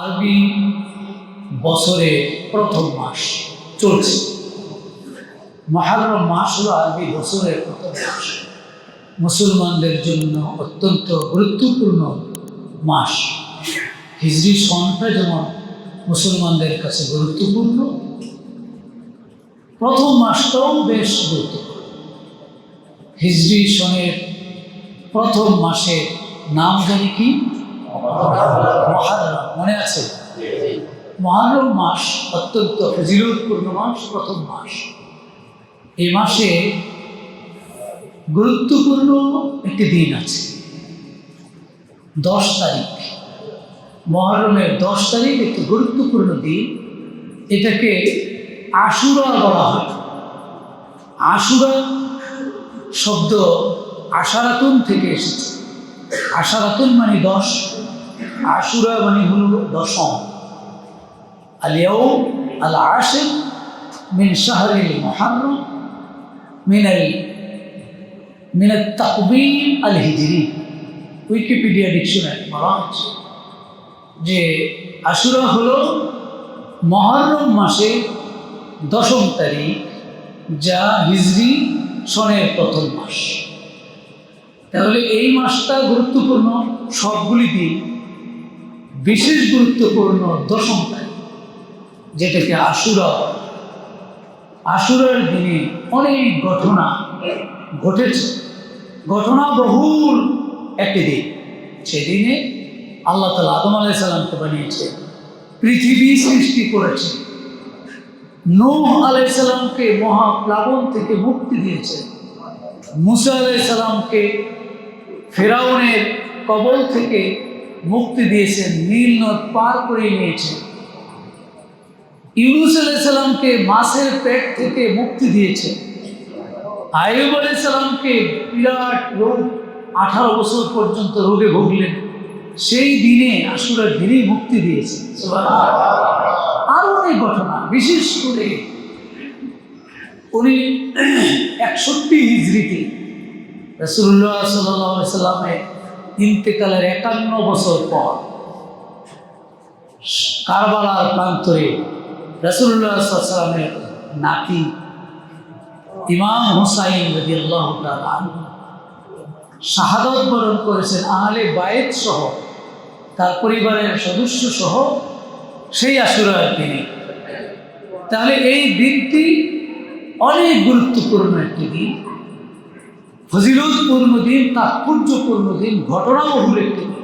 আরবি বছরের প্রথম মাস চলছে। মুহররম মাস হলো আরবি বছরের প্রথম মাস, মুসলমানদের জন্য অত্যন্ত গুরুত্বপূর্ণ মাস। হিজরি সনটা যেমন মুসলমানদের কাছে গুরুত্বপূর্ণ, প্রথম মাসটাও বেশ গুরুত্বপূর্ণ। হিজরি সনের প্রথম মাসের নাম জানি কি? মুহররম। মনে আছে? মুহররম মাস অত্যন্ত ফজিলতপূর্ণ মাস, প্রথম মাস। এই মাসে গুরুত্বপূর্ণ একটি দিন আছে, 10 তারিখ। মুহররমের 10 তারিখ একটি গুরুত্বপূর্ণ দিন। এটাকে আশুরা বলা হয়। আশুরা শব্দ আশারাতুন থেকে এসেছে। আশারাতুন মানে 10, আশুরা মানে হল দশম। আল-ইয়াউম আল-আশির মিন শাহরিল মুহররম মিন আত-তাকবীর আল-হিজরি। উইকিপিডিয়া ডিকশনারি বলা হচ্ছে যে আশুরা হলো মুহররম মাসের 10ম তারিখ, যা হিজরি সনের প্রথম মাস। তাহলে এই মাসটা গুরুত্বপূর্ণ সবগুলি দিন, বিশেষ গুরুত্বপূর্ণ 10ম তারিখ, যেটাকে আশুরা। আশুরার দিনে অনেক ঘটনা ঘটেছে, ঘটনা বহুল একটি দিন। সেদিনে আল্লাহ তাআলা আদম আলাইহিস সালামকে বানিয়েছে, পৃথিবী সৃষ্টি করেছে, নূহ আলাইহিস সালামকে মহাপ্লাবন থেকে মুক্তি দিয়েছে, মুসা আলাইহিস সালামকে ফেরাউনের কবল থেকে মুক্তি দিয়েছেন, নীল নদ পার করে নিয়েছেন, ইউনূস আলাইহিস সালামকে মাছের পেট থেকে মুক্তি দিয়েছে, আইয়ুব আলাইহিস সালামকে বিরাট রোগ, 18 বছর পর্যন্ত রোগে ভুগলেন, সেই দিনে আশুরার দিনেই মুক্তি দিয়েছে। আরো অনেক ঘটনা, বিশেষ করে উনি 61 হিজরিতে রাসূলুল্লাহ সাল্লাল্লাহু আলাইহি সাল্লামের ইন্তেকালের 51 বছর পর কারবালার প্রান্তরে রাসূলুল্লাহ সাল্লাল্লাহু আলাইহি সাল্লামের নাতি ইমাম হুসাইন রাদিয়াল্লাহু তাআলা আনহু শাহাদাত বরণ করেছেন, আহলে বায়েত সহ, তার পরিবারের সদস্য সহ, সেই আশুরার দিনে। তাহলে এই দিনটি অনেক গুরুত্বপূর্ণ একটি দিন, ফজিলতপূর্ণ দিন, তাৎপর্যপূর্ণ দিন, ঘটনাবহুল একটি দিন।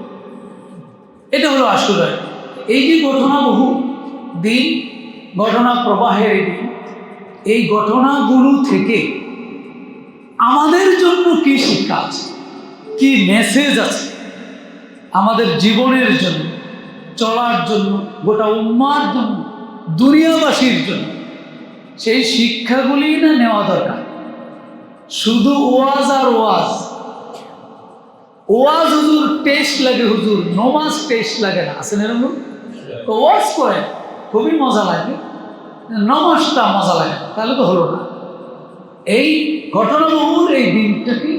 এটা হলো আশুরার। এই যে ঘটনাবহু দিন, ঘটনা প্রবাহের এই দিন, এই ঘটনাগুলো থেকে আমাদের জন্য কি শিক্ষা আছে, কি মেসেজ আছে আমাদের জীবনের জন্য, চলার জন্য, গোটা উম্মার জন্য, দুনিয়াবাসীর জন্য, সেই শিক্ষাগুলি না নেওয়া দরকার। শুধু ওয়াজ আর ওয়াজ, ওয়াজ হুজুর টেস্ট লাগে, হুজুর নমাজ টেস্ট লাগে না, আছে না এরকম? ওয়াজ করে খুবই মজা লাগে, নমাজটা মজা লাগে না, তাহলে তো হলো না। এই ঘটনাবহুল এই দিনটাকে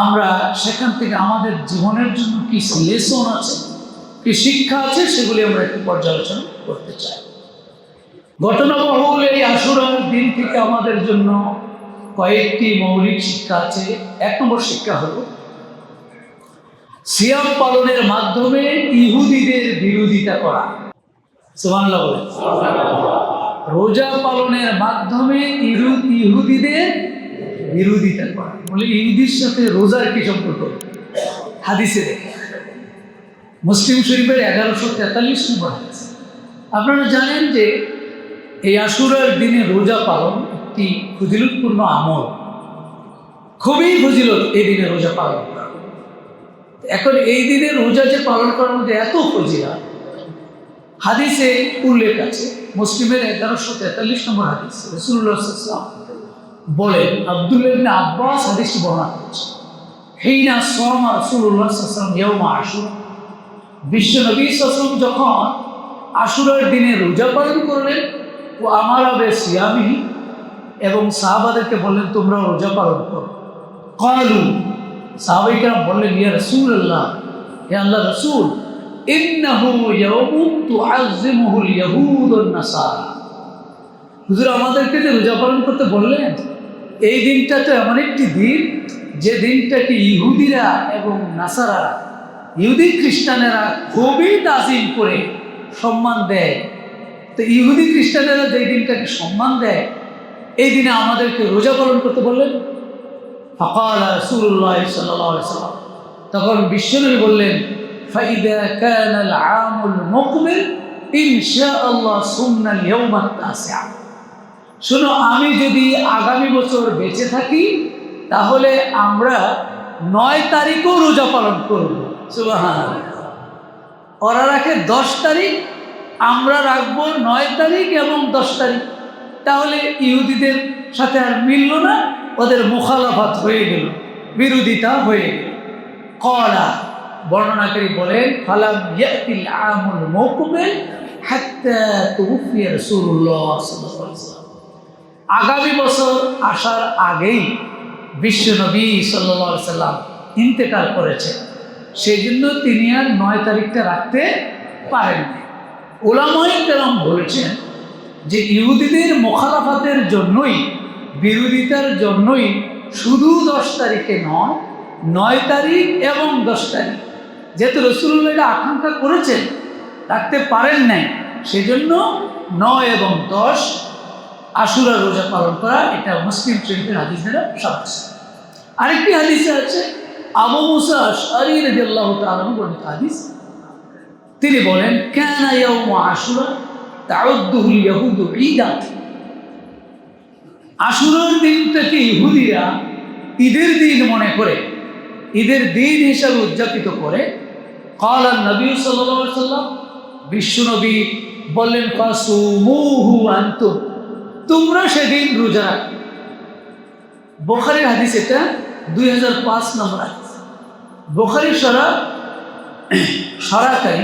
আমরা সেখান থেকে আমাদের জীবনের জন্য কি লেসন আছে, কি শিক্ষা আছে, সেগুলি আমরা একটু পর্যালোচনা করতে চাই। ঘটনাবহুল এই আশুরার দিন থেকে আমাদের জন্য কয়েকটি মৌলিক শিক্ষা আছে। 1 নম্বর শিক্ষা হলো সিয়াম পালনের মাধ্যমে ইহুদিদের বিরোধিতা করা। সুবহানাল্লাহ বলেন। রোজা পালনের মাধ্যমে ইহুদিদের বিরোধিতা করা। বলে ইহুদির সাথে রোজার কি সম্পর্ক? হাদিসে দেখে, মুসলিম শরীফের 1143 নম্বর হাদিস। আপনারা জানেন যে এই আশুরার দিনে রোজা পালন একটি ফজিলতপূর্ণ আমল, খুবই ফজিলত এই দিনে রোজা পালন করা। এখন এই দিনে রোজা যে পালন করার মধ্যে এত ফজিলত, হাদিসে উল্লেখ আছে, মুসলিমের 1143 নম্বর হাদিস। রাসূলুল্লাহ সাল্লাল্লাহু আলাইহি ওয়াসাল্লাম বলেন, আব্দুল্লাহ ইবনে আব্বাস হাদিসটি বর্ণনা করেছেন, হিনা সামা রাসূলুল্লাহ সাল্লাল্লাহু আলাইহি ওয়াসাল্লাম ইয়াউমা আশুরা, বিশ্ব নবী সাল্লাল্লাহু আলাইহি ওয়াসাল্লাম যখন আশুরার দিনে রোজা পালন করলেন, ও আমারা বিসিয়ামিহি, এবং সাহাবাদেরকে বললেন তোমরা রোজা পালন করো। ক্বালু, সাহাবায়ে কেরাম বললেন, ইয়া রাসূলুল্লাহ, হে আল্লাহর রাসূল, ইন্নাহু ইয়াউমুন তুআযযিমুহুল ইয়াহুদ ওয়ান নাসারা। হুজুর আমাদেরকে যে রোজা পালন করতে বললেন, এই দিনটা তো এমন একটি দিন যে দিনটাকে ইহুদিরা এবং নাসারারা, ইহুদি খ্রিস্টানেরা খুবই তাজিম করে সম্মান দেয়। তো ইহুদি খ্রিস্টানেরা যে দিনটাকে সম্মান দেয়, এই দিনে আমাদেরকে রোজা পালন করতে বললেন। ফাকাল রাসূলুল্লাহ সাল্লাল্লাহু আলাইহি ওয়াসাল্লাম, তখন বিশ্বনবী বললেন, ফাইদা কানাল আমুল মুকবিল ইনশাআল্লাহ সুন্নাল ইয়াউমাত তাসিআ। শোনো, আমি যদি আগামী বছর বেঁচে থাকি তাহলে আমরা 9 তারিখও রোজা পালন করব। সুবহানাল্লাহ। ওরা রাখে 10 তারিখ, আমরা রাখবো 9 তারিখ এবং 10 তারিখ। তাহলে ইহুদিদের সাথে আর মিলল না, ওদের মুখালাফাত হয়ে গেল, বিরোধিতা হয়ে গেল। কলা বর্ণনাকারী বলেন, ফালাম ইয়াতিল আমুল মুকবিল হাত্তা তুফিয়া রাসূলুল্লাহ সাল্লাল্লাহু আলাইহি ওয়াসাল্লাম। আগামী বছর আসার আগেই বিশ্বনবী সাল্লাল্লাহু আলাইহি ওয়াসাল্লাম ইন্তেকাল করেছেন। সেই জন্য তিনি আর 9 তারিখটা রাখতে পারেননি। উলামায়ে কেরাম বলেছেন যে ইহুদিদের মুখালাফাতের জন্যই, বিরোধিতার জন্যই শুধু 10 তারিখে নয়, 9 তারিখ এবং 10 তারিখ, যেহেতু রাসূলুল্লাহ এটা আকাঙ্ক্ষা করেছেন, রাখতে পারেন নাই, সেজন্য 9 এবং 10 আশুরা রোজা পালন করা, এটা মুসলিম শরীফের হাদিস দ্বারা সাব্যস্ত। আরেকটি হাদিসে আছে, আবু মুসা আশআরী রাদিয়াল্লাহু তাআলা বর্ণিত হাদিস, তিনি বলেন, কানা ইয়াউম আশুরা তাউদ্দুহুল ইয়াহুদু ঈদা। আশুরার দিনটাকে ইহুদিরা ঈদের দিন মনে করে, ঈদের দিন হিসাবে উদযাপিত করে। ক্বালা নবী সাল্লাল্লাহু আলাইহি ওয়াসাল্লাম, বিশ্বনবী বললেন, ফাসুমুহু আনতুম, তোমরা সেদিন রোজা রাখো। বুখারীর হাদিস, এটা 2005 নম্বর হাদিস। বুখারীর সরাকারী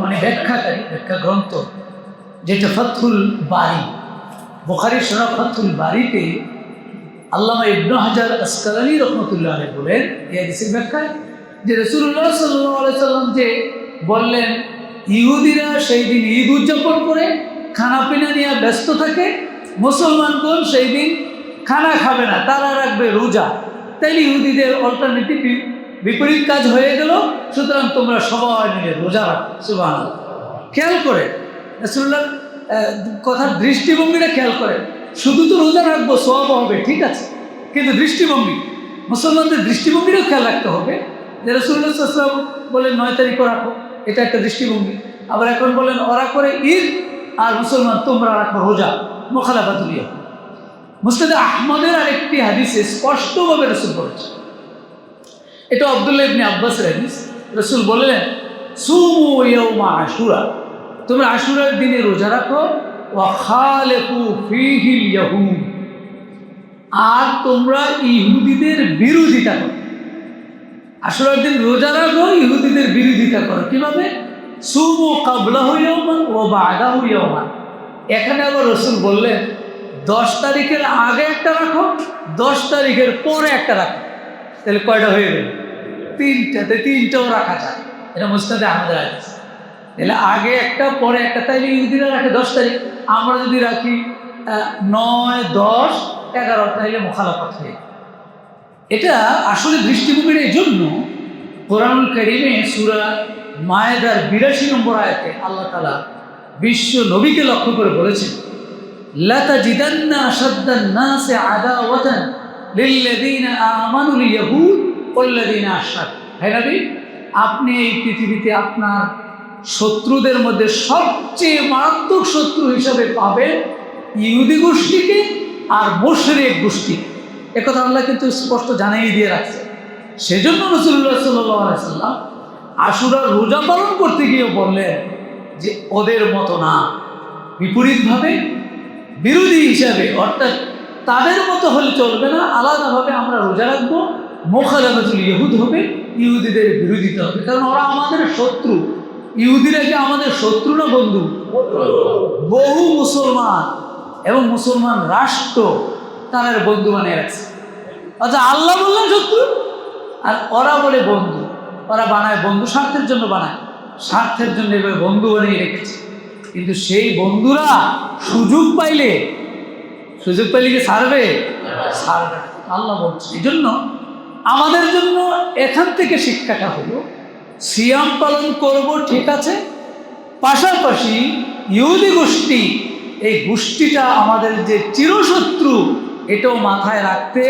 মানে ব্যাখ্যাকারী, ব্যাখ্যা গ্রন্থ যেটা ফাতহুল বারী, বুখারীর সরা ফাতহুল বারীতে আল্লামা ইবনে হাজার আসকালানী রাহমাতুল্লাহ আলাইহি বলেন এই হাদিসের ব্যাখ্যায়, যে রাসূলুল্লাহ সাল্লাল্লাহু আলাইহি সাল্লাম যে বললেন ইহুদিরা সেই দিন ঈদ উদযাপন করে খানাপিনা নিয়ে ব্যস্ত থাকে, মুসলমানগণ সেই দিন খানা খাবে না, তারা রাখবে রোজা। তাইলে ইহুদিদের অল্টারনেটিভ বিপরীত কাজ হয়ে গেল, সুতরাং তোমরা সবাই মিলে রোজা রাখো। সুবহানাল্লাহ। খেয়াল করে রাসূলুল্লাহ কথার দৃষ্টিভঙ্গিটা খেয়াল করে, শুধু তো রোজা রাখবো, সওয়াব হবে, ঠিক আছে, কিন্তু দৃষ্টিভঙ্গি, মুসলমানদের দৃষ্টিভঙ্গিটাও খেয়াল রাখতে হবে। যে রাসূলুল্লাহ সাল্লাল্লাহু আলাইহি ওয়াসাল্লাম বলেন 9 তারিখও রাখো, এটা একটা দৃষ্টিভঙ্গি। আবার এখন বলেন ওরা করে ঈদ আর মুসলমান তোমরা রাখো রোজা, মুখালাফাতুল ইয়াহুদ। মুসনাদে আহমদের আরেকটি হাদিসে স্পষ্টভাবে রাসূল বলেছেন, এটা আব্দুল্লাহ ইবনে আব্বাসের হাদিস। রাসূল বললেন, সুমু ইয়াউমা আশুরা, তোমরা আশুরার দিনে রোজা রাখো, ওয়া খালিফু ফীহিল ইয়াহুদ, আর তোমরা ইহুদিদের বিরোধিতা করো। আশুরার দিন রোজা রাখো, ইহুদিদের বিরোধিতা করো। কিভাবে? সুমু ক্বাবলাহু ইয়াওমান ওয়া বা'দাহু ইয়াওমান। এখানে আবার রাসূল বললেন 10 তারিখের আগে একটা রাখো, 10 তারিখের পরে একটা রাখো। তাহলে কয়টা হয়ে গেল? 3টা। তিনটাও রাখা যায়, এটা মুসনাদে আহমদের হাদিস। তাহলে আগে একটা পরে একটা, তাইলে ইহুদিরা রাখে 10 তারিখ, আমরা যদি রাখি 9, 10, 11, তাইলে মুখালাফাত হয়ে। এটা আসলে দৃষ্টিভঙ্গির এই জন্য কোরআনুল কারীমে সূরা মায়েদার 82 নম্বর আয়াতে আল্লাহ তাআলা বিশ্ব নবীকে লক্ষ্য করে বলেছেন, লা তাজিদান্না আশাদ্দান নাসি আদাওয়াতান লিল্লাযীনা আমানুল ইয়াহুদ ওয়াল্লাযীনা আশরাকু। হে নবী, আপনি এই পৃথিবীতে আপনার শত্রুদের মধ্যে সবচেয়ে মারাত্মক শত্রু হিসাবে পাবেন ইহুদি গোষ্ঠীকে আর মুশরিক গোষ্ঠী। একথা আল্লাহ কিন্তু স্পষ্ট জানিয়ে দিয়ে রাখছে। সেজন্য রাসূলুল্লাহ সাল্লাল্লাহু আলাইহি ওয়াসাল্লাম আশুরার রোজা পালন করতে গিয়ে বললেন যে ওদের মতো না, বিপরীতভাবে বিরোধী হিসাবে, অর্থাৎ তাদের মতো হলে চলবে না, আলাদাভাবে আমরা রোজা রাখবো, মুখালাফাতুল ইয়াহুদ হবে, ইহুদিদের বিরোধিতা হবে, কারণ ওরা আমাদের শত্রু। ইহুদিরা কি আমাদের শত্রু না বন্ধু? বহু মুসলমান এবং মুসলমান রাষ্ট্র তাদের বন্ধু বানিয়ে রাখছে। আচ্ছা, আল্লাহ বললেন শত্রু আর ওরা বলে বন্ধু। ওরা বানায় বন্ধু স্বার্থের জন্য বানায়, স্বার্থের জন্য এভাবে বন্ধু বানিয়ে রেখেছে, কিন্তু সেই বন্ধুরা সুযোগ পাইলে কি ছাড়বে? ছাড়বে না। আল্লাহ বলছে এই জন্য আমাদের জন্য এখান থেকে শিক্ষাটা হলো সিয়াম পালন করব ঠিক আছে, পাশাপাশি ইহুদি গোষ্ঠী, এই গোষ্ঠীটা আমাদের যে চিরশত্রু, এটাও মাথায় রাখতে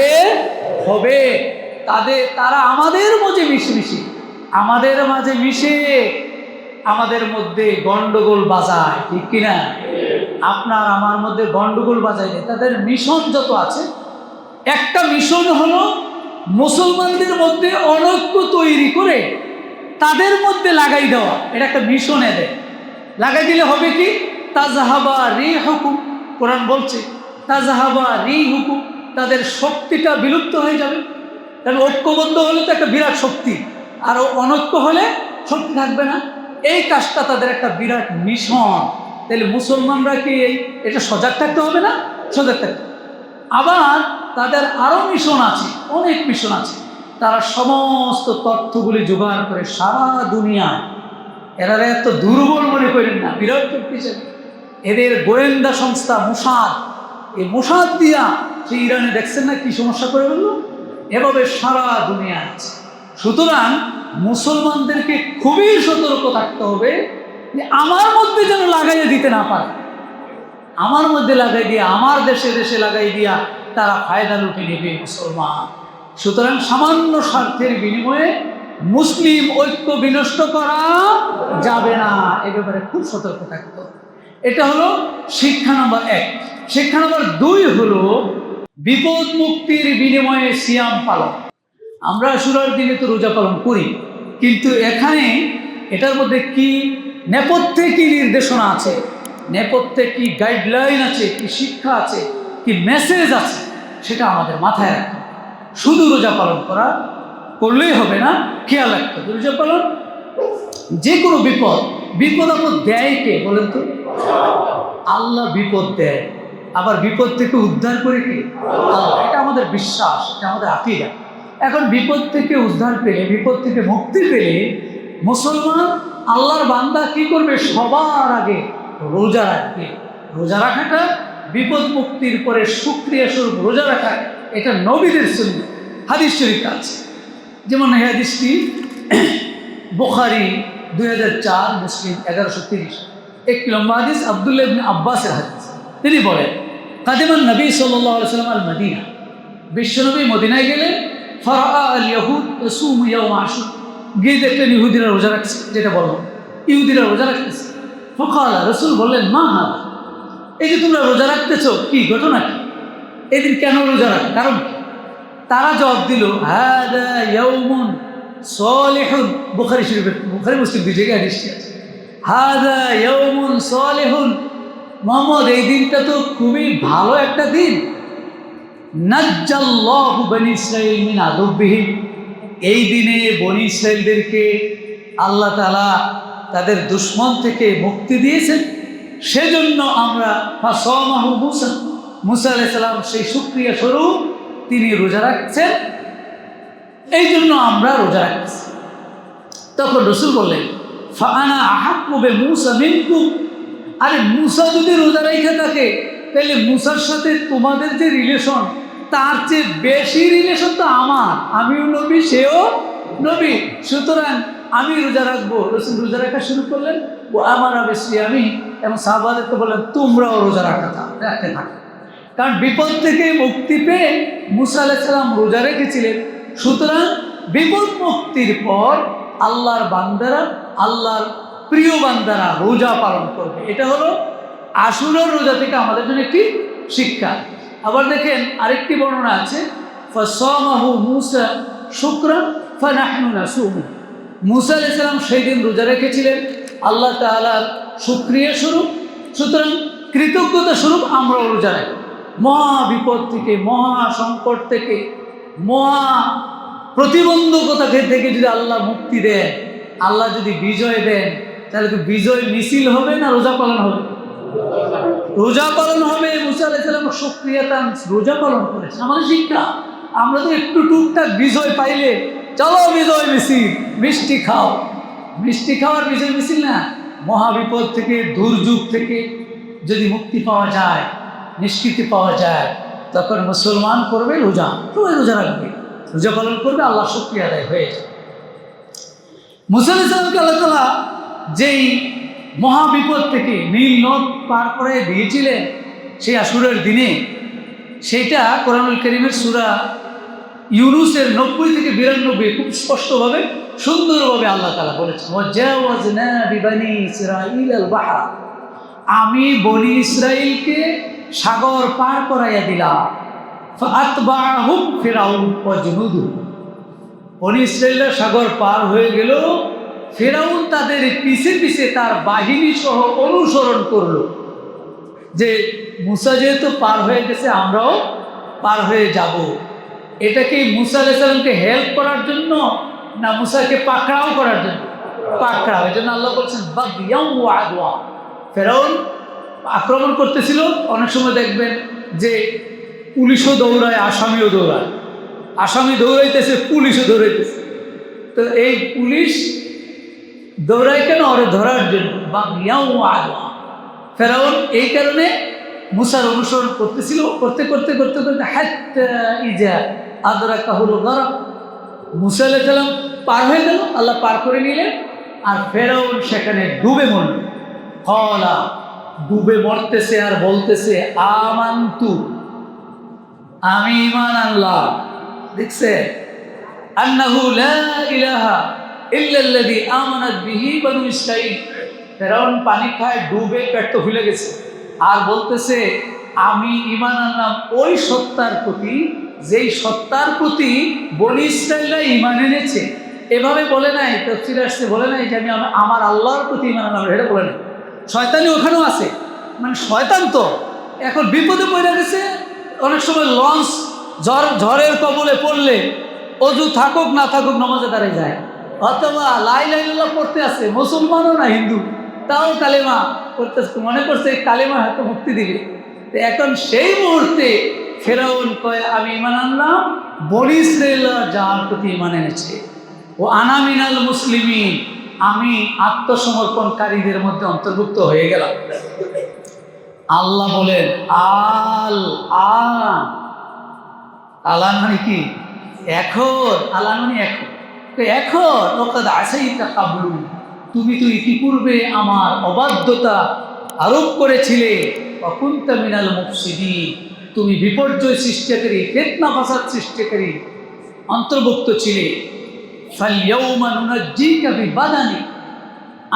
হবে। তারা আমাদের মাঝে মিশে আমাদের মধ্যে গন্ডগোল বাজায়, ঠিক কিনা? আপনার আমার মধ্যে গন্ডগোল বাজায়। তাদের মিশন যত আছে, একটা মিশন হলো মুসলমানদের মধ্যে অনৈক্য তৈরি করে তাদের মধ্যে লাগাই দেওয়া। এটা একটা মিশন। এদের লাগাই দিলে হবে কি? তাজহাবা রি হুকুম, কোরআন বলছে তাজহাবা রি হুকুম, তাদের শক্তিটা বিলুপ্ত হয়ে যাবে। কারণ ঐক্যবদ্ধ হলে তো একটা বিরাট শক্তি, আর অনৈক্য হলে শক্তি থাকবে না। এই কাজটা তাদের একটা বিরাট মিশন। তাহলে মুসলমানরা কি এটা সজাগ থাকতে হবে না? সজাগ থাকতে। আবার তাদের আরও মিশন আছে, অনেক মিশন আছে। তারা সমস্ত তথ্যগুলি জোগাড় করে সারা দুনিয়ায়, এরা এত দুর্বল মনে করেন না, বিরাট শক্তিশালী। এদের গোয়েন্দা সংস্থা মোসাদ, এই মোসাদ দিয়া সেই ইরানে দেখছেন না কি সমস্যা করে বললো, এভাবে সারা দুনিয়া আছে। সুতরাং মুসলমানদেরকে খুবই সতর্ক থাকতে হবে যে আমার মধ্যে যেন লাগাইয়ে দিতে না পারে, আমার মধ্যে লাগাই দিয়া, আমার দেশে দেশে লাগাই দিয়া তারা ফায়দা লুটে নেবে মুসলমান। সুতরাং সামান্য স্বার্থের বিনিময়ে মুসলিম ঐক্য বিনষ্ট করা যাবে না, এ ব্যাপারে খুব সতর্ক থাকতে হবে। এটা হলো শিক্ষা নম্বর 1। শিক্ষা নম্বর 2 হলো বিপদ মুক্তির বিনিময়ে সিয়াম পালন। আমরা আশুরার দিনে তো রোজা পালন করি, কিন্তু এখানে এটার মধ্যে কি নেপথ্যে কি নির্দেশনা আছে, নেপথ্যে কি গাইডলাইন আছে, কি শিক্ষা আছে, কি মেসেজ আছে, সেটা আমাদের মাথায় রাখতে হবে। শুধু রোজা পালন করলেই হবে না, খেয়াল রাখতে হবে। রোজা পালন যে কোনো বিপদ আপদ দেয় কে বলেন তো? আল্লাহ বিপদ দেয়, আবার বিপদ থেকে উদ্ধার করে কে? আল্লাহ। এটা আমাদের বিশ্বাস, এটা আমাদের আকীদা। এখন বিপদ থেকে উদ্ধার পেলে, বিপদ থেকে মুক্তি পেলে মুসলমান আল্লাহর বান্দা কি করবে? সবার আগে রোজা রাখবে। রোজা রাখাটা বিপদ মুক্তির পরে শুকরিয়া স্বরূপ রোজা রাখা, এটা নবীদের সুন্নাহ। হাদিস শরীফ আছে, যেমন এই হাদিসটি বুখারী 2004, মুসলিম 1130, এক লম্বা হাদিস, আব্দুল্লাহ ইবনে আব্বাসের হাদিস। তিনি বলেন কাদিমান নবী সাল্লাল্লাহু আলাইহি ওয়াসাল্লাম আল মদিনা, বিশ্বনবী মদিনায় গেলেন। ফারাআ আল ইয়াহুদ ইয়াসুমু ইয়াওম আশুর, গিয়ে দেখলেন ইহুদিরা রোজা রাখছে, যেটা বললাম ইহুদিরা রোজা রাখতেছে। ফাকালা, রাসূল বললেন মা হাদা, এই যে তোমরা রোজা রাখতেছো, কি ঘটনা কি? এদিন কেন রোজা রাখ? কারণ তারা জবাব দিল হাদা ইয়াউমুন সালিহুন, বুখারী শরীফের, বুখারী মুসলিম দুই জায়গায় হাদিসটি আছে। হাদা ইয়াউমুন সালিহুন, মুহাম্মদ এই দিনটা তো খুবই ভালো একটা দিন। নাজ্জাল্লাহু বনী ইসরাঈল মিন আদুব্বিহিম, এই দিনে বনী ইসরাঈলদেরকে আল্লাহ তাআলা তাদের দুশমন থেকে মুক্তি দিয়েছেন। সেজন্য আমরা ফাসামাহু মুসা আলাইহিস সালাম সেই শুকরিয়া স্বরূপ তিনি রোজা রাখছেন, এই জন্য আমরা রোজা রাখছি। তখন রাসূল বললেন ফাআনা আহাক্কু বিমূসা মিনকুম, আরে মুসা যদি রোজা রেখে থাকে তাহলে মুসার সাথে তোমাদের যে রিলেশন, তার চেয়ে বেশি রিলেশন তো আমার, আমিও নবী সেও নবী, সুতরাং আমি রোজা রাখবো। রাসূল রোজা রাখা শুরু করলেন, ও আমার আমি এবং সাহাবাদেরকে বললেন তোমরাও রোজা রাখতে থাকো। কারণ বিপদ থেকে মুক্তি পেয়ে মুসা আলাইহিস সালাম রোজা রেখেছিলেন। সুতরাং বিপদ মুক্তির পর আল্লাহর বান্দারা, আল্লাহর প্রিয় বান্দারা রোজা পালন করবে। এটা হলো আশুরার রোজা থেকে আমাদের জন্য একটি শিক্ষা। আবার দেখেন আরেকটি বর্ণনা আছে, ফাসামাহু মুসা শুকরান ফানাহনু নাসুমু, মুসা আলাইহিস সালাম সেই দিন রোজা রেখেছিলেন আল্লাহ তাআলার শুকরিয়া স্বরূপ, সুতরাং কৃতজ্ঞতা স্বরূপ আমরাও রোজা রাখি। মহা বিপদ থেকে, মহা সংকট থেকে, মহা প্রতিবন্ধকতা থেকে যদি আল্লাহ মুক্তি দেন, আল্লাহ যদি বিজয় দেন, তাহলে তো বিজয় মিছিল হবে না রোজা পালন হবে? রোজা পালন হবে। মুসা আলাইহিস সালাম শুকরিয়াতান রোজা পালন করেছে। আমাদের শিক্ষা, আমরা তো একটু টুকটাক বিজয় পাইলে চলো বিজয় মিছিল, মিষ্টি খাও, মিষ্টি খাওয়ার বিষয় মিছিল না, মহাবিপদ থেকে দুর্যোগ থেকে যদি মুক্তি পাওয়া যায়, নিষ্কৃতি পাওয়া যায়, তখন মুসলমান করবে রোজা, সবাই রোজা রাখবে, রোজা পালন করবে, আল্লাহ শুকরিয়া আদায় হয়ে যায়। মুসা আলাইহিস সালামকে আল্লাহ তাআলা যেই মহাবিপদ থেকে নীল নদ পার করে দিয়েছিলেন সেই আশুরার দিনে, সেইটা কোরআনুল কারীমের সূরা ইউনূসের 90 থেকে 92 খুব স্পষ্টভাবে সুন্দরভাবে আল্লাহ তাআলা বলেছেন, ওয়াজাওয়াজনা বিবানি ইসরাঈলাল বাহর, আমি বনি ইসরাইলকে সাগর পার করাইয়া দিলাম, ফাআতবাআহুম ফিরআউন ওয়া জুনুদুহু, বনি ইসরাইলরা সাগর পার হয়ে গেল, ফিরআউন তাদের পিছে পিছে তার বাহিনী সহ অনুসরণ করলো, যে মুসা যেহেতু পার হয়ে গেছে আমরাও পার হয়ে যাব। এটা কি মুসা আলাইহিস সালামকে হেল্প করার জন্য না মুসাকে পাকড়াও করার জন্য? পাকড়াও। এই জন্য আল্লাহ বলছেন বাগিয়াও ওয়া আদওয়া, ফিরআউন আক্রমণ করতেছিল। অনেক সময় দেখবেন যে পুলিশও দৌড়ায়, আসামিও দৌড়ায়, আসামি দৌড়াইতেছে, পুলিশও দৌড়াইতেছে। তো এই পুলিশ দৌড়ায় কেন? ওরে ধরার জন্য। বাগিয়াও ওয়া আদওয়া, ফিরআউন এই কারণে মুসার অনুসরণ করতেছিল, করতে করতে করতে করতে হাত্তা ইজা আদরাকাহুল গরক, মুসা আলাইহিস সালাম পার হয়ে গেল, আল্লাহ পার করে নিলেন, আর ফিরআউন সেখানে ডুবে মরল। ক্বালা, ডুবে মরতেছে আর বলতেছে আমানতু, আমি ঈমান আনলাম। দেখছে আন্নাহু লা ইলাহা ইল্লাল্লাযী আমানাত বিহি বানু ইসরাঈল। ফিরআউন পানি খায়, ডুবে পেট তো ফুলে গেছে, আর বলতেছে আমি ঈমান আনলাম ওই সত্তার প্রতি, যেই সত্তার প্রতি বনি ইসরাঈলরা ঈমান এনেছে। এভাবে বলে নাই, তাফসীরে আসছে, বলে নাই যে আমি আমার আল্লাহর প্রতি ঈমান আনলাম, এটা বলে নাই। শয়তানি ওখানেও আছে, মানে শয়তান তো এখন বিপদে পড়ে গেছে। অনেক সময় লঞ্চ ঝড়ের কবলে পড়লে অজু থাকুক না থাকুক নামাজে দাঁড়িয়ে যায়, অথবা লা ইলাহা ইল্লাল্লাহ পড়তে আছে, মুসলমানও না হিন্দু, তাও কালেমা করতে মনে করছে কালেমা হয়তো মুক্তি দিবে। তো এখন সেই মুহূর্তে ফিরআউন কয় আমি ঈমান আনলাম বনি ইসরাঈলরা যার প্রতি ঈমান এনেছে, ও আনা মিনাল মুসলিমিন, আমি আত্মসমর্পণকারীদের মধ্যে অন্তর্ভুক্ত হয়ে গেলাম। আল্লাহ বলেন আলান মানে কি? এখন। আলান মানে এখন। এখন ওকাদ আসাইতা কাবলু, তুমি তো ইতিপূর্বে আমার অবাধ্যতা আরোপ করেছিলে, অকুনতা মিনাল মুফসিদিন, তুমি বিপর্যয় সৃষ্টিকারী, ফিতনা ফাসাদ সৃষ্টিকারী অন্তর্ভুক্ত ছিলে। ফালইয়াউমা নুনাজ্জিকা বিবাদানিক,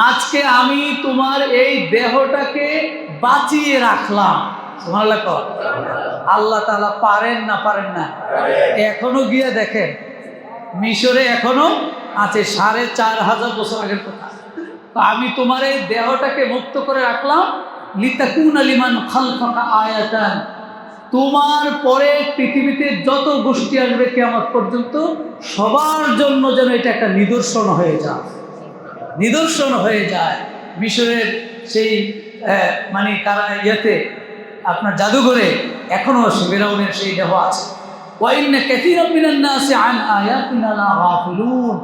আজকে আমি তোমার এই দেহটাকে বাঁচিয়ে রাখলাম। সুবহানাল্লাহ। আল্লাহ তাআলা পারেন না? পারেন না? এখনো গিয়ে দেখেন মিশরে এখনো আছে, 4500 বছর আগের কথা। তো আমি তোমার এই দেহটাকে মুক্ত করে রাখলাম, লিতাকুনা লিমান খালফাকা আয়াতান, তোমার পরে পৃথিবীতে যত গোষ্ঠী আসবে কিয়ামত পর্যন্ত সবার জন্য যেন এটা একটা নিদর্শন হয়ে যায়, নিদর্শন হয়ে যায়। মিশরের সেই মানে তারা ইয়েতে আপনার জাদুঘরে এখনো ফিরআউনের সেই দেহ আছে। ওয়া ইন্না কাসীরাম মিনান নাসি আন আয়াতিনা লাগাফিলুন,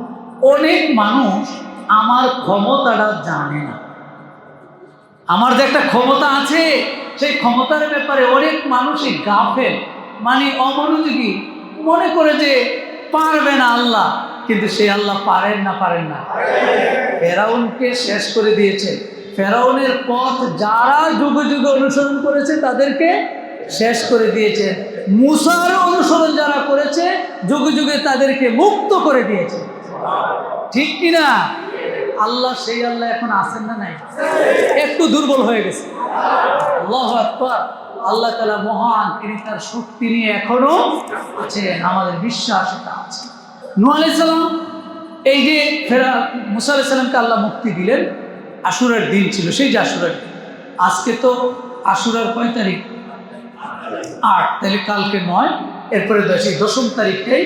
অনেক মানুষ আমার ক্ষমতাটা জানে না। আমার যে একটা ক্ষমতা আছে সেই ক্ষমতার ব্যাপারে অনেক মানুষই গাফেল, মানে অমনোযোগী, মনে করে যে পারবে না আল্লাহ, কিন্তু সেই আল্লাহ পারেন না? পারেন না? ফিরআউনকে শেষ করে দিয়েছেন। ফিরআউনের পথ যারা যুগে যুগে অনুসরণ করেছে তাদেরকে শেষ করে দিয়েছেন। মুসার অনুসরণ যারা করেছে যুগে যুগে তাদেরকে মুক্ত করে দিয়েছে। ঠিক কিনা? আল্লাহ সেই আল্লাহ এখন আছেন না নাই? একটু দুর্বল হয়ে গেছে। আল্লাহু আকবার। আল্লাহ তাআলা মহান, তিনি তার শক্তি নিয়ে এখনো আছেন, আমাদের বিশ্বাস এটা আছে। নূহ আলাইহিস সালাম, এই যে মুসা আলাইহিস সালামকে আল্লাহ মুক্তি দিলেন, আশুরার দিন ছিল, সেই যে আশুরার দিন। আজকে তো আশুরার কয় তারিখ? 8, তাহলে কালকে 9, এরপরে 10ম তারিখটাই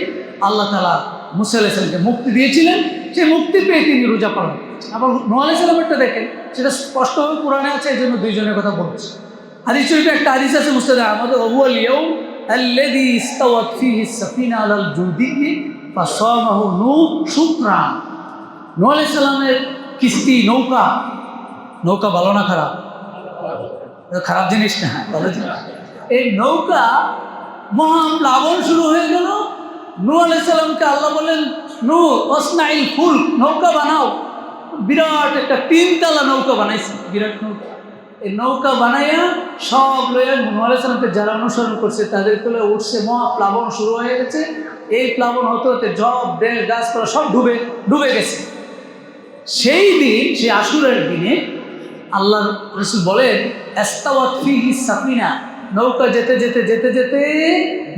আল্লাহ তাআলা মুসা আলাইহিস সালামকে মুক্তি দিয়েছিলেন। সেই মুক্তি পেয়ে তিনি রোজা পালন করেছেন। আবার নূহ আলাইহিস সালামেরটা দেখেন, সেটা স্পষ্টভাবে কোরআনে আছে, এই জন্য দুইজনের কথা বলছি। হাদিস শরীফে একটা হাদিস আছে মুসনাদে আহমদ, ওহুয়াল ইয়াউম আল্লাযী ইস্তাওয়াত ফীহি আস-সাফিনা আলাল জুদি ফাসামাহু নূহ শুকরান। নূহ আলাইহিস সালামের কিস্তি, নৌকা। নৌকা ভালো না খারাপ? খারাপ জিনিস না, ভালো জিনিস। এই নৌকা মহা প্লাবন শুরু হয়ে গেল। নূহ আলাইহিস সালামকে আল্লাহ বললেন, নূহ ওয়াসনাইল ফুলক, নৌকা বানাও। বিরাট একটা 3 তলা নৌকা বানাইছে, বিরাট নৌকা। এই নৌকা বানাইয়া সব লইয়া নূহ আলাইহিস সালামকে যারা অনুসরণ করছে তাদেরকে লইয়া উঠছে। মহা প্লাবন শুরু হয়ে গেছে। এই প্লাবন হতে হতে জব দেশ গাছপালা সব ডুবে গেছে। সেই দিন, সেই আশুরার দিনে আল্লাহ রাসূল বলেন, ইস্তাওয়াত ফিহি সাফিনা, নৌকা যেতে যেতে যেতে যেতে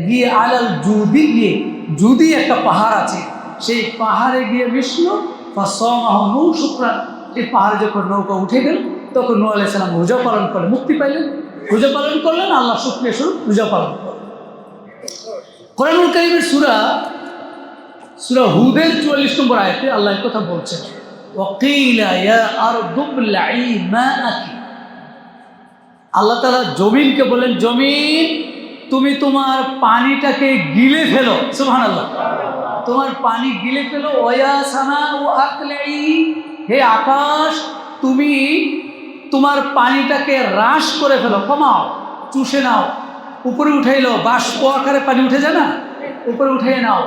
গিয়ে আলাল জুদি, গিয়ে জুদি একটা পাহাড় আছে, সেই পাহাড়ে গিয়ে মিশলো। ফাসামাহু নূহ শুকরান, এই পাহাড়ে যখন নৌকা উঠে গেল তখন নূহ আলাইহিস সালাম রোজা পালন করলেন, মুক্তি পাইলেন, রোজা পালন করলেন, আল্লাহ শুকরিয়া স্বরূপ রোজা পালন করলেন। কোরআনুল কারীমের সূরা হুদের 44 নম্বর আয়াতে আল্লাহ এই কথা বলছেন, ওয়াকিলা ইয়া আরদু বলঈ মাআকি। আল্লাহ তাআলা জমিনকে বলেন, জমিন তুমি তোমার পানিটাকে গিলে ফেলো। সুবহানাল্লাহ, তোমার পানি গিলে ফেলো। ওয়া সামাউ আকলিই, হে আকাশ তুমি তোমার পানিটাকে হ্রাস করে ফেলো, কমাও, চুষে নাও, উপরে উঠাইলো। বাষ্প আকারে পানি উঠে যায় না, উপরে উঠিয়ে নাও।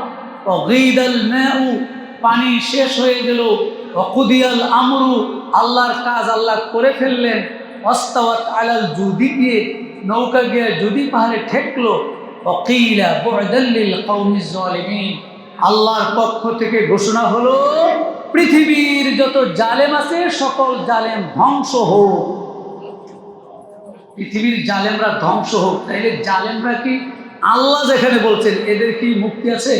ওয়াগীদাল মাউ, পানি শেষ হয়ে গেল। ওয়াকুদিয়াল আমরু, আল্লাহর কাজ আল্লাহ করে ফেললেন। ওয়াস্তাওয়াত আলাল জুদি, গিয়ে নৌকা গিয়ে জুদি পাহাড়ে ঠেকলো। ওয়াকিলা বু'দাল লিল কওমিজ জালিমিন, আল্লাহর পক্ষ থেকে ঘোষণা হলো, পৃথিবীর যত জালেম আছে সকল জালেম ধ্বংস হোক। পৃথিবীর জালেমরা ধ্বংস হোক। তাইলে জালেমরা কি আল্লাহ যেখানে বলছেন এদের কি মুক্তি আছে?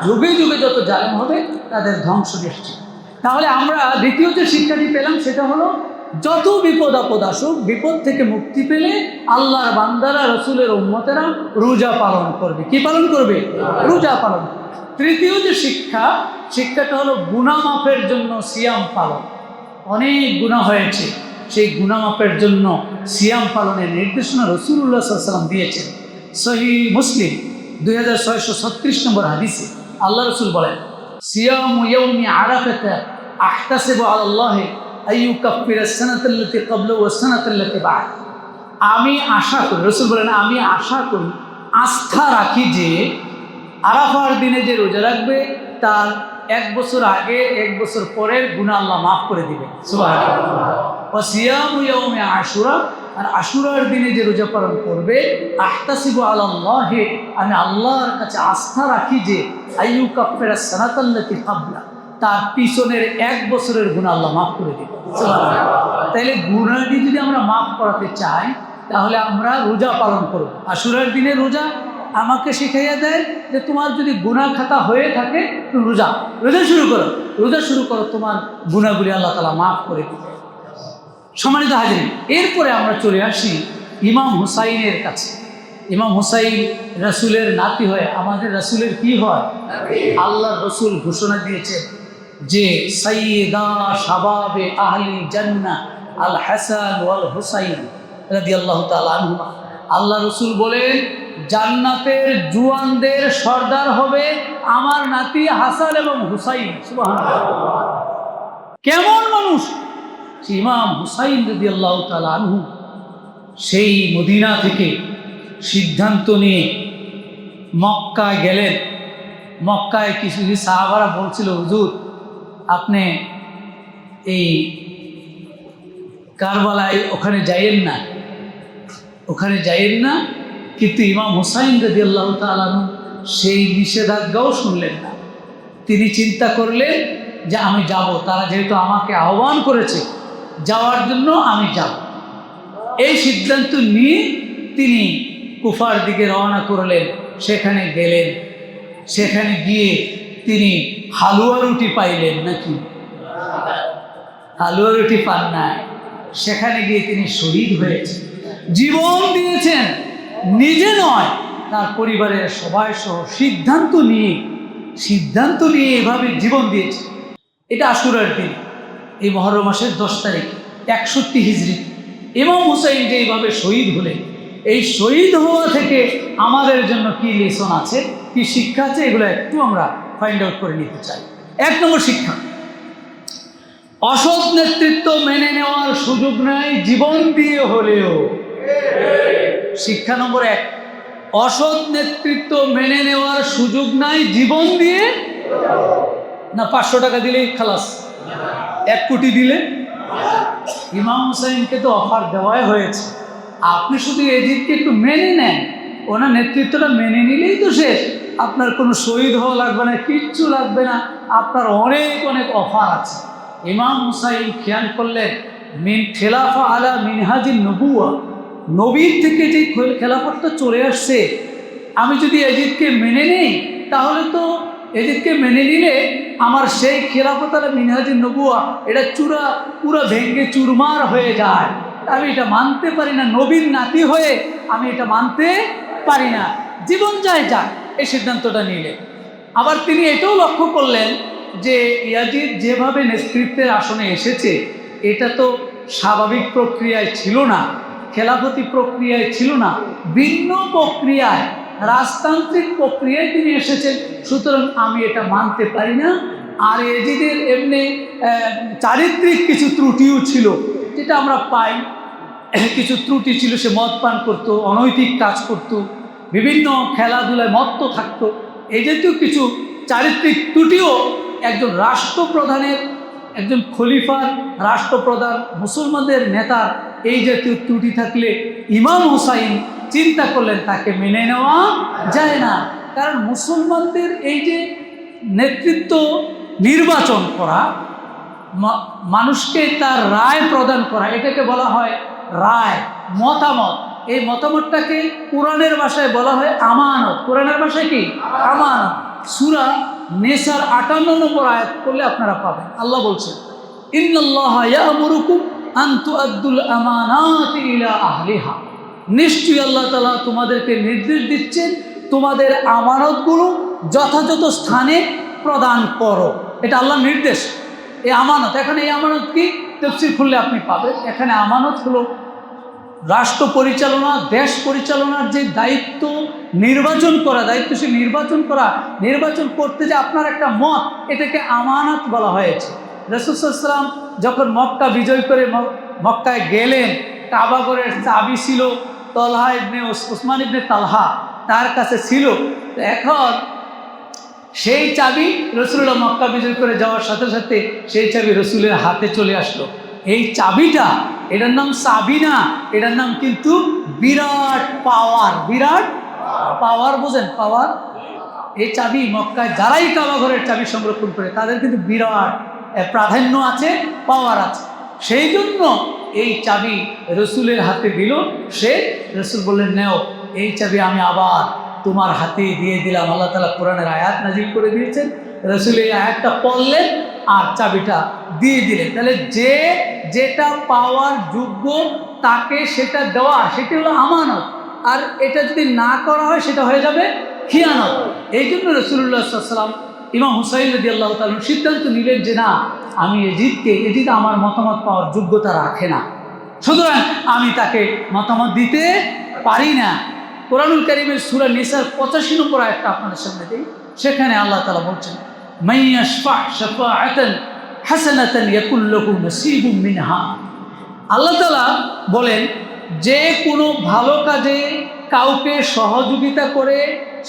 যুগে যুগে যত জালেম হবে তাদের ধ্বংস নিশ্চিত। তাহলে আমরা দ্বিতীয় যে শিক্ষাটি পেলাম সেটা হলো, যত বিপদ আপদ আসুক, বিপদ থেকে মুক্তি পেলে আল্লাহর বান্দারা, রসুলের উম্মতেরা রোজা পালন করবে। কি পালন করবে? রোজা পালন করবে। তৃতীয় যে শিক্ষাটা হলো গুনাহ মাফের জন্য সিয়াম পালন। অনেক গুনাহ হয়েছে, সেই গুনাহ মাফের জন্য সিয়াম পালনের নির্দেশনা রাসূলুল্লাহ সাল্লাল্লাহু আলাইহি ওয়াসাল্লাম দিয়েছেন। সহিহ মুসলিম 2636 নম্বর হাদিসে আল্লাহ রাসূল বলেন, সিয়ামু ইয়াউমি আরাফাতা আহতাসিবু আলাল্লাহি আইয়ুকাফিরাস সানাতাল্লাতী ক্বাবলাহু ওয়াস সানাতাল্লাতী বা'দ। আমি আশা করি, রাসূল বলেন, আমি আশা করি, আস্থা রাখি যে আরাফার দিনে যে রোজা রাখবে তার 1 বছর আগে 1 বছর পরের গুনাহ আল্লাহ মাফ করে দিবেন। সুবহানাল্লাহ। ওয়া সিয়ামু ইয়াউমি আশুরা, আর আশুরার দিনে যে রোজা পালন করবে, আহতাসিবু আলাল্লাহি, আমি আল্লাহর কাছে আস্থা রাখি যে আইয়ুকাফিরাস সানাতাল্লাতী ক্বাবলা, তার পিছনের 1 বছরের গুনাহ আল্লাহ মাফ করে দিবেন। সুবহানাল্লাহ। তাইলে গুনাহটি যদি আমরা মাফ করাতে চাই তাহলে আমরা রোজা পালন করব। আশুরার দিনে রোজা আমাকে শিখাইয়া দেয় যে তোমার যদি গুনাহ খাতা হয়ে থাকে তুমি রোজা শুরু করো, তোমার গুনাহগুলি আল্লাহ তাআলা মাফ করে দিবে। সম্মানিত হাজিরিন, এরপরে আমরা চলে আসি ইমাম হুসাইনের কাছে। ইমাম হুসাইন রাসূলের নাতি হয়। আমাদের রাসূলের কি হয়? আল্লাহর রাসূল ঘোষণা দিয়েছেন যে সাইয়্যিদা শাবাবে আহলি জান্নাহ আল হাসান ওয়াল হুসাইন রাদিয়াল্লাহু তাআলা আনহুমা। আল্লাহ রাসূল বলেন, জান্নাতের জুয়ানদের সর্দার হবে আমার নাতি হাসান এবং হুসাইন। সুবহানাল্লাহ। কেমন মানুষ? ইমাম হুসাইন রাদিয়াল্লাহু তাআলা আনহু সেই মদিনা থেকে সিদ্ধান্ত নিয়ে মক্কায় গেলেন। মক্কায় কিছু সাহাবারা বলছিল, হুজুর আপনি এই কারবালায় ওখানে যাইয়েন না, কিন্তু ইমাম হুসাইন রাদিয়াল্লাহু তাআলা আনহু সেই নিষেধাজ্ঞাও শুনলেন না। তিনি চিন্তা করলেন যে আমি যাব, তারা যেহেতু আমাকে আহ্বান করেছে যাওয়ার জন্য আমি যাব। এই সিদ্ধান্ত নিয়ে তিনি কুফার দিকে রওনা করলেন। সেখানে গেলেন, সেখানে গিয়ে তিনি হালুয়া রুটি পাইলেন নাকি? হালুয়া রুটি পান নাই। সেখানে গিয়ে তিনি শহীদ হয়েছেন, জীবন দিয়েছেন, নিজে নয় তার পরিবারের সবাই সহ সিদ্ধান্ত নিয়ে এভাবে জীবন দিয়েছে। এটা আশুরার দিন, এই মুহররম মাসের 10 তারিখ 61 হিজরি ইমাম হুসাইন যে এইভাবে শহীদ হলেন। এই শহীদ হওয়া থেকে আমাদের জন্য কি লেসন আছে, কি শিক্ষা আছে, এগুলো একটু আমরা ফাইন্ড আউট করে নিতে চাই। 1 নম্বর শিক্ষা, অসৎ নেতৃত্ব মেনে নেওয়ার সুযোগ নাই জীবন দিয়ে হলেও। শিক্ষা নম্বর 1, অসৎ নেতৃত্ব মেনে নেওয়ার সুযোগ নাই জীবন দিয়ে। না 500 টাকা দিলেই খালাস, 1 কোটি দিলে? ইমাম হুসাইনকে তো অফার দেওয়াই হয়েছে, আপনি শুধু এজিদকে একটু মেনে নেন, ওনার নেতৃত্বটা মেনে নিলেই তো শেষ। আপনার কোনো শহীদ হওয়া লাগবে না, কিচ্ছু লাগবে না, আপনার অনেক অনেক অফার আছে। ইমাম হুসাইন খেয়াল করলেন মিন খেলাফা আলা মিনহাজিন নবুয়া, নবীর থেকে যে খেলাফতটা চলে আসছে, আমি যদি এজিদকে মেনে নেই তাহলে তো এজিদকে মেনে নিলে আমার সেই খেলাফত আলা মিনহাজিন নবুয়া এটা পুরো ভেঙ্গে চুরমার হয়ে যায়। আমি এটা মানতে পারি না, নবীর নাতি হয়ে আমি এটা মানতে পারি না, জীবন যায় যাক, এই সিদ্ধান্তটা নিলে। আবার তিনি এটাও লক্ষ্য করলেন যে ইয়াজিদ যেভাবে নেতৃত্বের আসনে এসেছে এটা তো স্বাভাবিক প্রক্রিয়ায় ছিল না, খেলাফতি প্রক্রিয়ায় ছিল না, ভিন্ন প্রক্রিয়ায়, রাজতান্ত্রিক প্রক্রিয়ায় তিনি এসেছেন, সুতরাং আমি এটা মানতে পারি না। আর এজিদের এমনি চারিত্রিক কিছু ত্রুটিও ছিল, যেটা আমরা পাই, কিছু ত্রুটি ছিল, সে মদ পান করতো, অনৈতিক কাজ করত, বিভিন্ন খেলাধুলায় মত্ত থাকতো, এই জাতীয় কিছু চারিত্রিক ত্রুটিও একজন রাষ্ট্রপ্রধানের, একজন খলিফার, রাষ্ট্রপ্রধান, মুসলমানদের নেতার এই জাতীয় ত্রুটি থাকলে ইমাম হুসাইন চিন্তা করলেন তাকে মেনে নেওয়া যায় না। কারণ মুসলমানদের এই যে নেতৃত্ব নির্বাচন করা, মানুষকে তার রায় প্রদান করা, এটাকে বলা হয় রায়, মতামত। এই মতামতটাকে কোরআনের ভাষায় বলা হয় আমানত। কোরআনের ভাষায় কি? আমানত। সূরা নেসার 58 নম্বর আয়াত করলে আপনারা পাবেন, আল্লাহ বলছেন ইন্নাল্লাহা ইয়া'মুরুকুম আন তুআদ্দুল আমানাতি ইলা আহলিহা, নিশ্চয়ই আল্লাহ তাআলা তোমাদেরকে নির্দেশ দিচ্ছেন তোমাদের আমানতগুলো যথাযথ স্থানে প্রদান করো। এটা আল্লাহর নির্দেশ। এই আমানত, এখানে এই আমানত কি তাফসীর খুললে আপনি পাবেন। এখানে আমানত হলো রাষ্ট্র পরিচালনা, দেশ পরিচালনার যে দায়িত্ব, নির্বাচন করা, দায়িত্বশীল নির্বাচন করা, নির্বাচন করতে যে আপনার একটা মত, এটাকে আমানত বলা হয়েছে। রাসূল সাল্লাল্লাহু আলাইহি ওয়াসাল্লাম যখন মক্কা বিজয় করে মক্কায় গেলেন, কাবাঘরের চাবি ছিল তলহা ইবনে উসমান ইবনে তালহা, তার কাছে ছিল। এখন সেই চাবি রাসূলুল্লাহ মক্কা বিজয় করে যাওয়ার সাথে সাথে সেই চাবি রাসূলের হাতে চলে আসলো। এই চাবিটা, এটার নাম চাবি না, এটার নাম কিন্তু বিরাট পাওয়ার। বিরাট পাওয়ার, বোঝেন পাওয়ার? এই চাবি মক্কায় যারাই কাবাঘরের চাবি সংরক্ষণ করে তাদের কিন্তু বিরাট প্রাধান্য আছে, পাওয়ার আছে। সেই জন্য এই চাবি রাসূলের হাতে দিল। রাসূল বললেন নেও, এই চাবি আমি আবার তোমার হাতে দিয়ে দিলাম। আল্লাহ তাআলা কোরআনের আয়াত নাজিল করে দিয়েছেন, রাসূল এই আয়াতটা পড়লেন আর চাবিটা দিয়ে দিলেন। তাহলে যে যেটা পাওয়ার যোগ্য তাকে সেটা দেওয়া, সেটা হলো আমানত। আর এটা যদি না করা হয় সেটা হয়ে যাবে খিয়ানত। এই জন্য রাসূলুল্লাহ সাল্লাল্লাহু আলাইহি ওয়াসাল্লাম ইমাম হুসাইন রাদিয়াল্লাহু তাআলা সিদ্ধান্ত নিলেন যে না, আমি এজিদ আমার মতামত পাওয়ার যোগ্যতা রাখে না, সুতরাং আমি তাকে মতামত দিতে পারি না। কোরআনুল কারীমের সূরা নিসার 85 নম্বর আয়াতটা আপনাদের সামনে দেই। সেখানে আল্লাহ তাআলা বলছেন মাইয়াশফা শাফাআতান হাসানাতান ইয়াকুল লাহু নাসীবুম মিনহা। আল্লাহ তাআলা বলেন যে কোনো ভালো কাজে কাউকে সহযোগিতা করে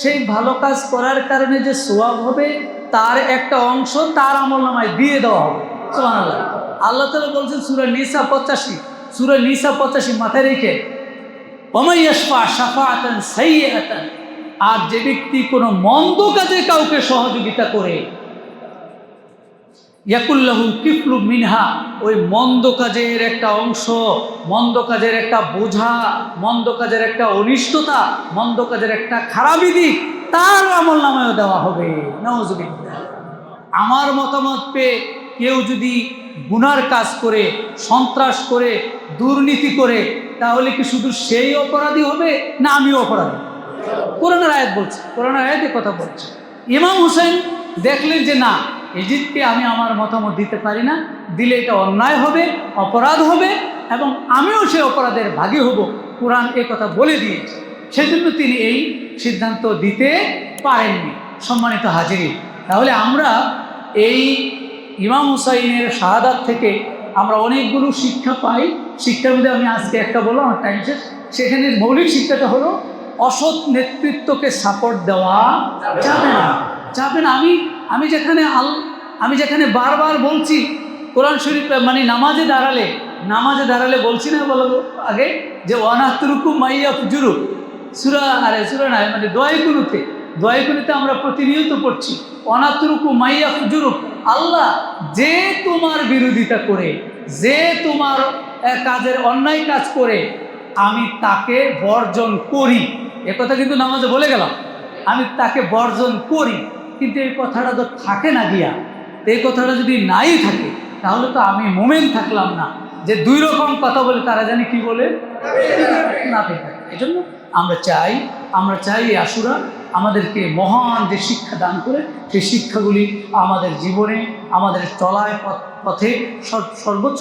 সেই ভালো কাজ করার কারণে যে সওয়াব হবে তার একটা অংশ তার আমলনামায় দিয়ে দেওয়া হবে। সুবহানাল্লাহ। আল্লাহ তাআলা বলছেন সূরা নিসা 85, সূরা নিসা 85 মাথায় রেখে ওমাইয়াশফা শাফাআতান সাইয়্যাতান, আর যে ব্যক্তি কোনো মন্দ কাজে কাউকে সহযোগিতা করে ইয়াকুল্লাহু কিফলু মিনহা, ওই মন্দ কাজের একটা অংশ, মন্দ কাজের একটা বোঝা, মন্দ কাজের একটা অনিষ্টতা, মন্দ কাজের একটা খারাপই দিক তার আমলনামায় দেওয়া হবে। নাউযুবিল্লাহ। আমার মতামত পেয়ে কেউ যদি গুনার কাজ করে, সন্ত্রাস করে, দুর্নীতি করে, তাহলে কি শুধু সেই অপরাধী হবে না আমিও অপরাধী? কোরআনের আয়াত বলছে, কোরআনের আয়াতে কথা বলছে। ইমাম হুসাইন দেখলেন যে না, এজিদকে আমি আমার মতামত দিতে পারি না, দিলে এটা অন্যায় হবে, অপরাধ হবে এবং আমিও সেই অপরাধের ভাগী হব। কোরআন এ কথা বলে দিয়েছে, সেজন্য তিনি এই সিদ্ধান্ত দিতে পারেননি। সম্মানিত হাজিরিন, তাহলে আমরা এই ইমাম হুসাইনের শাহাদাত থেকে আমরা অনেকগুলো শিক্ষা পাই। শিক্ষার মধ্যে আমি আজকে একটা বললাম, আমার টাইম শেষ। সেখানে মৌলিক শিক্ষাটা হলো অসৎ নেতৃত্বকে সাপোর্ট দেওয়া যাবে না, যাবে না। আমি যেখানে বারবার বলছি কোরআন শরীফ, মানে নামাজে দাঁড়ালে বলছি না বলো আগে যে ওয়ানাতুরুকু মাইয়া ফুজুরু সূরা না, মানে দোয়াইকুনুতে আমরা প্রতিনিয়ত পড়ছি ওয়ানাতুরুকু মাইয়া ফুজুরু, আল্লাহ যে তোমার বিরোধিতা করে, যে তোমার কাজের অন্যায় কাজ করে আমি তাকে বর্জন করি। এ কথা কিন্তু নামাজে বলে গেলাম, আমি তাকে বর্জন করি। কিন্তু এই কথাটা তো থাকে না গিয়া, এই কথাটা যদি নাই থাকে তাহলে তো আমি মোমেন থাকলাম না। যে দুই রকম কথা বলে তারা জানি কি বলে না থাকে। এই জন্য আমরা চাই এই আশুরা আমাদেরকে মহান যে শিক্ষা দান করে, সেই শিক্ষাগুলি আমাদের জীবনে, আমাদের চলায় পথে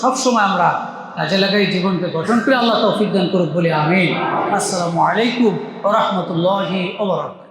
সবসময় আমরা কাজে লাগাই, জীবনকে গঠন করে আল্লাহ তৌফিক দান করুক বলে আমিন। আসসালামু আলাইকুম ওয়া রাহমাতুল্লাহি ওয়া বারাকাতুহু।